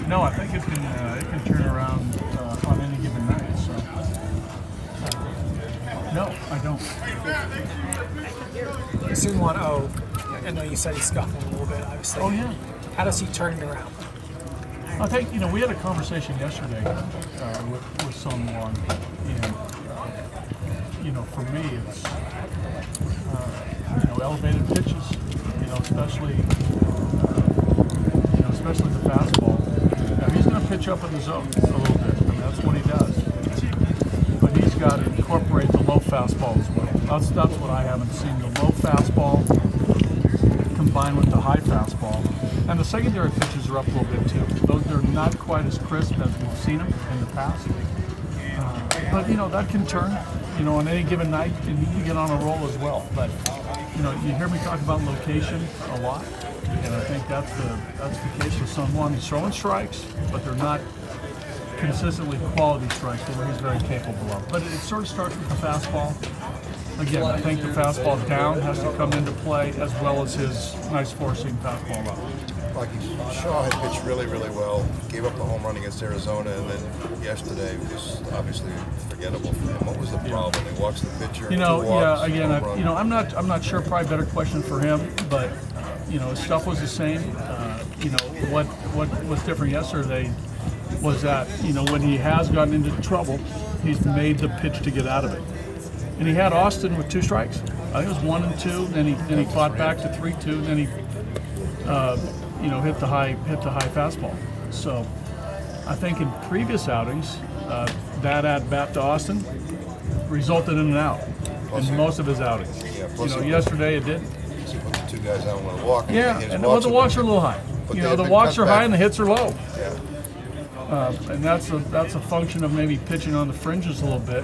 No, I think it can turn around on any given night. So, no, I don't. Soon 1-0. I know you said he's scuffling a little bit, obviously. Oh yeah. How does he turn it around? I think we had a conversation yesterday with someone, and for me it's elevated pitches, especially the fastball. Now, he's going to pitch up in the zone a little bit. I mean, that's what he does. But he's got to incorporate the low fastball as well. That's what I haven't seen. The low fastball combined with the high fastball. And the secondary pitches are up a little bit too. They're not quite as crisp as we've seen them in the past. But that can turn. On any given night, and you can get on a roll as well. But you hear me talk about location a lot, and I think that's the case with San Juan. He's throwing strikes, but they're not consistently quality strikes that he's very capable of. But it sort of starts with the fastball. Again, I think the fastball down has to come into play as well as his nice four-seam fastball up. Like Shaw had pitched really, really well, gave up the home run against Arizona, and then yesterday was obviously forgettable for him. What was the problem? He walks the pitcher. I'm not sure. Probably a better question for him, but his stuff was the same. What was different yesterday was that when he has gotten into trouble, he's made the pitch to get out of it. And he had Austin with 2 strikes. I think it was 1 and 2. Then he fought back to 3-2. Then he hit the high fastball. So I think in previous outings, that at bat to Austin resulted in an out in most of his outings. Yeah, yesterday it didn't. He put the 2 guys out and went to walk. Yeah, and the walks are a little high. The walks are high and the hits are low. Yeah. And that's a function of maybe pitching on the fringes a little bit.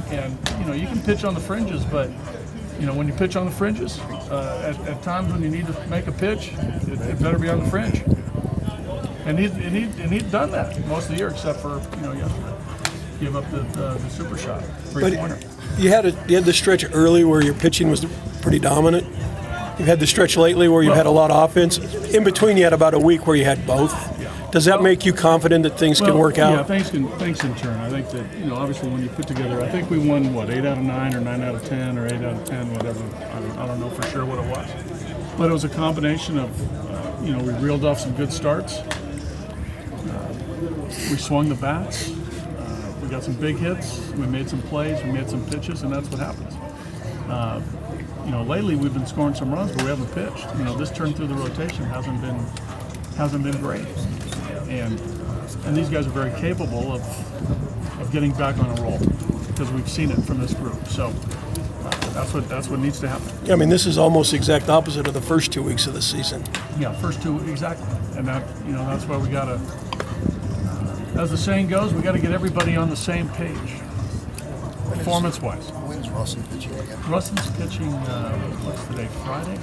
And you can pitch on the fringes, but when you pitch on the fringes, at times when you need to make a pitch, it better be on the fringe. And he'd done that most of the year, except for yesterday. Give up the super shot, 3-pointer. You had the stretch early where your pitching was pretty dominant. You've had the stretch lately where you had a lot of offense. In between, you had about a week where you had both. Does that make you confident that things can work out? Yeah, things can turn. I think that obviously when you put together, I think we won 8 out of 9 or 9 out of 10 or 8 out of 10, whatever. I don't know for sure what it was, but it was a combination of we reeled off some good starts. We swung the bats. We got some big hits. We made some plays. We made some pitches, and that's what happens. Lately we've been scoring some runs, but we haven't pitched. This turn through the rotation hasn't been great. And these guys are very capable of getting back on a roll because we've seen it from this group. So that's what needs to happen. I mean, this is almost the exact opposite of the first 2 weeks of the season. Yeah, first 2 exactly, and that's why we gotta. As the saying goes, we got to get everybody on the same page, performance-wise. When's Russell pitching again? Russell's pitching. What's today? Friday.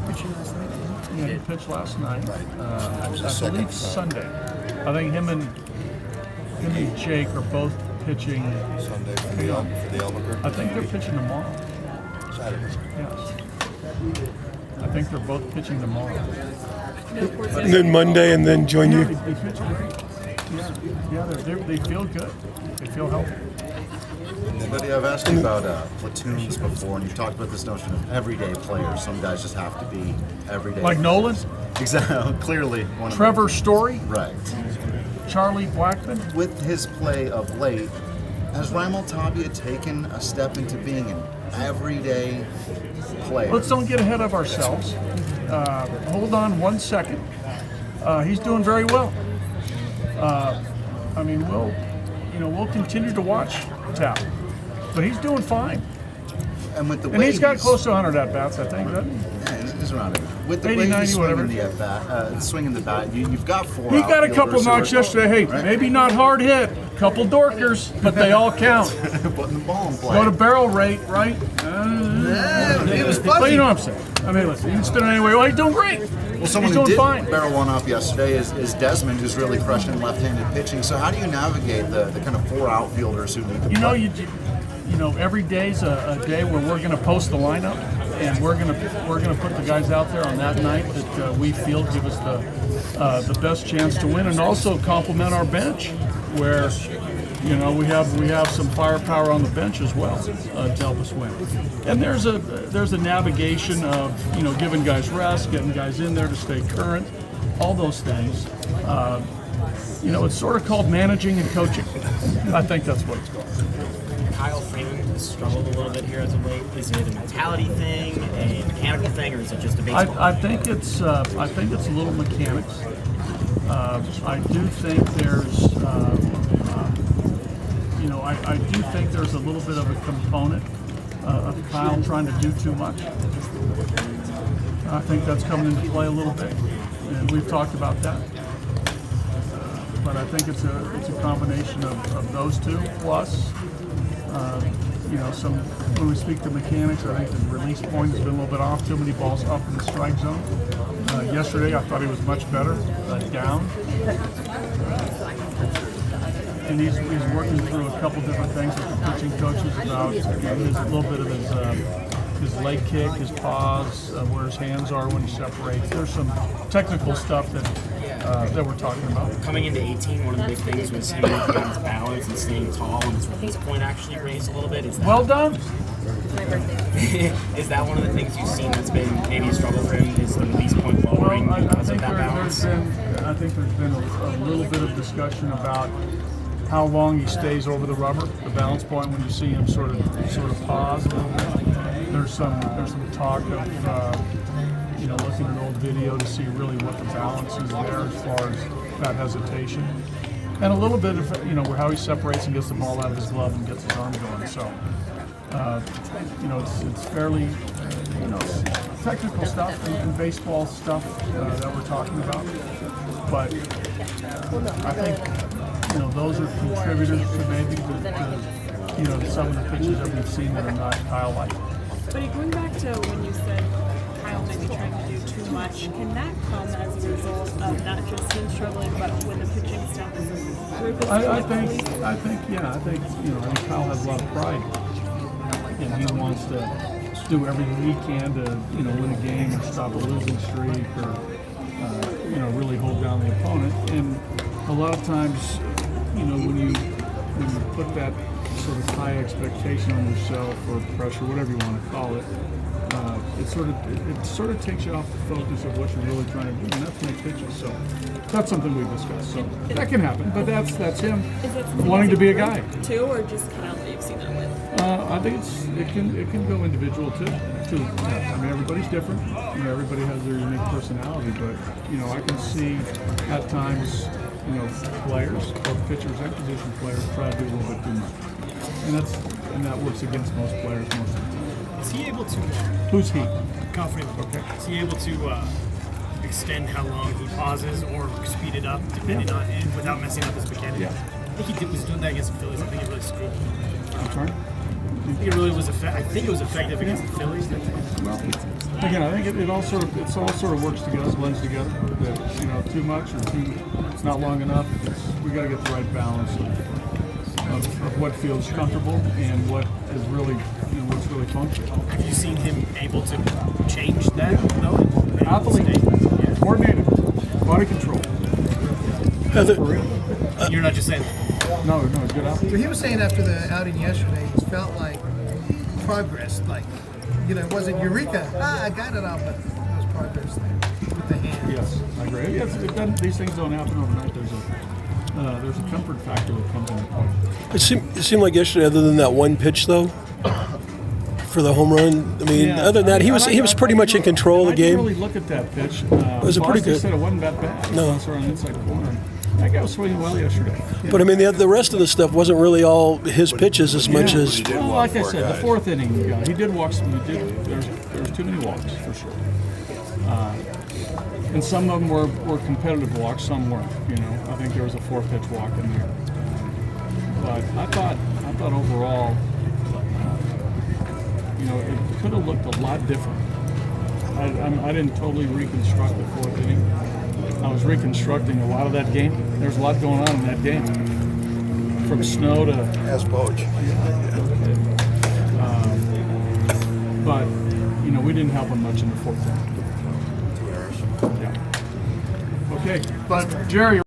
Pitching last night. Yeah, he pitched last night. Right. I second believe time. Sunday. I think him and Jake are both pitching. Sunday for the Albuquerque. I think they're pitching tomorrow. Saturday. Yes. I think they're both pitching tomorrow. And then Monday, and then join you. They pitch great. Yeah, they feel good. They feel healthy. Buddy, I've asked you about platoons before, and you've talked about this notion of everyday players. Some guys just have to be everyday. Like Nolan, Exactly. Clearly one of Trevor Story, them. Right. Charlie Blackmon. With his play of late, has Raimel Tapia taken a step into being an everyday player? Let's don't get ahead of ourselves. Hold on 1 second. He's doing very well. We'll continue to watch Tap, but he's doing fine. And with the And way he's got close to 100 at bats, I think, doesn't he? Yeah, he's around it. With the 80, way 90, he's swinging whatever. the at bat, swinging the bat, you've got 4. He got a couple outfielders who knocks are- yesterday. Hey, right? maybe not hard hit, couple dorkers, but they all count. Putting the ball in play. Go to barrel rate, right? It was But fuzzy. you know what I'm saying. I mean, listen, you can spin it anyway. Well, he's doing great. Well, someone he's who doing did fine. barrel one up yesterday is Desmond, who's really crushing left-handed pitching. So how do you navigate the kind of 4 outfielders who need to play? Every day's a day where we're going to post the lineup. and we're gonna put the guys out there on that night that we feel give us the best chance to win, and also complement our bench, where we have some firepower on the bench as well to help us win. And there's a navigation of giving guys rest, getting guys in there to stay current, all those things. It's sort of called managing and coaching. I think that's what it's called. Kyle Freeman has struggled a little bit here as of late. Is it a mentality thing, a mechanical thing, or is it just a baseball? I think it's a little mechanics. I do think there's I do think there's a little bit of a component of Kyle trying to do too much. I think that's coming into play a little bit, and we've talked about that. But I think it's a combination of those two, plus when we speak to mechanics, I think the release point has been a little bit off. Too many balls up in the strike zone. Yesterday, I thought he was much better down. And he's working through a couple different things with the pitching coaches about his a little bit of his leg kick, his pause, where his hands are when he separates. There's some technical stuff that we're talking about. Coming into 18, one of the big things was him working on his balance and staying tall, and his release point actually raised a little bit. Is that, Well done. is that one of the things you've seen that's been maybe a struggle for him? Is the release point lowering because of that balance? I think there's been a little bit of discussion about how long he stays over the rubber, the balance point, when you see him sort of pause a little bit. There's some talk of looking at an old video to see really what the balance is there as far as that hesitation, and a little bit of how he separates and gets the ball out of his glove and gets his arm going. So it's fairly technical stuff and baseball stuff that we're talking about, but I think those are contributors to maybe to some of the pitches that we've seen that are not Kyle-like. But going back to when you said Kyle might be trying to do too much, can that come as a result of not just him struggling, but when the pitching staff is a group? I think Kyle has a lot of pride, and he wants to do everything he can to win a game or stop a losing streak or really hold down the opponent. And a lot of times, when you put that sort of high expectation on yourself or pressure, whatever you want to call it, it sort of takes you off the focus of what you're really trying to do, and that's make pitches. So that's something we've discussed. So that can happen, but that's him wanting to be a guy too, or just Kyle that you've seen that with? I think it can go individual too. I mean, everybody's different. Everybody has their unique personality, but I can see at times players, both pitchers and position players, try to do a little bit too much, and that works against most players most of the time. Is he able to? Who's he? Kyle Freeman. Okay. Is he able to extend how long he pauses or speed it up depending on and without messing up his mechanics? Yeah. I think he was doing that against the Phillies. I think it really screwed him. I'm sorry. I think it really was I think it was effective against the Phillies. Well, again, I think it all sort of works together, blends together. That too much or it's not long enough. We got to get the right balance of what feels comfortable and what is really what's really functional. Have you seen him able to change that though? Athlete, coordinated, body control. You're not just saying. No, good athlete. So he was saying after the outing yesterday, it felt like progress, like, it wasn't eureka, I got it out, but there was progress there with the hand. Yes, I agree. Yes, these things don't happen overnight. There's a comfort factor that comes into play. It seemed like yesterday, other than that one pitch, though, for the home run. I mean, other than that, he was pretty much in control of the game. I didn't really look at that pitch. It was a pretty good. Said it wasn't that bad. No. It's on the inside corner. That guy was swinging well yesterday. But I mean, the rest of the stuff wasn't really all his pitches as much as. Well, like I said, the fourth inning, he did walk some. There's too many walks for sure. And some of them were competitive walks. Some weren't. I think there was a 4-pitch walk in there. But I thought overall, it could have looked a lot different. I didn't totally reconstruct the fourth inning. I was reconstructing a lot of that game. There's a lot going on in that game, from snow to. As Boach. But we didn't help him much in the fourth quarter. 2 errors. Yeah. Okay, but Jerry.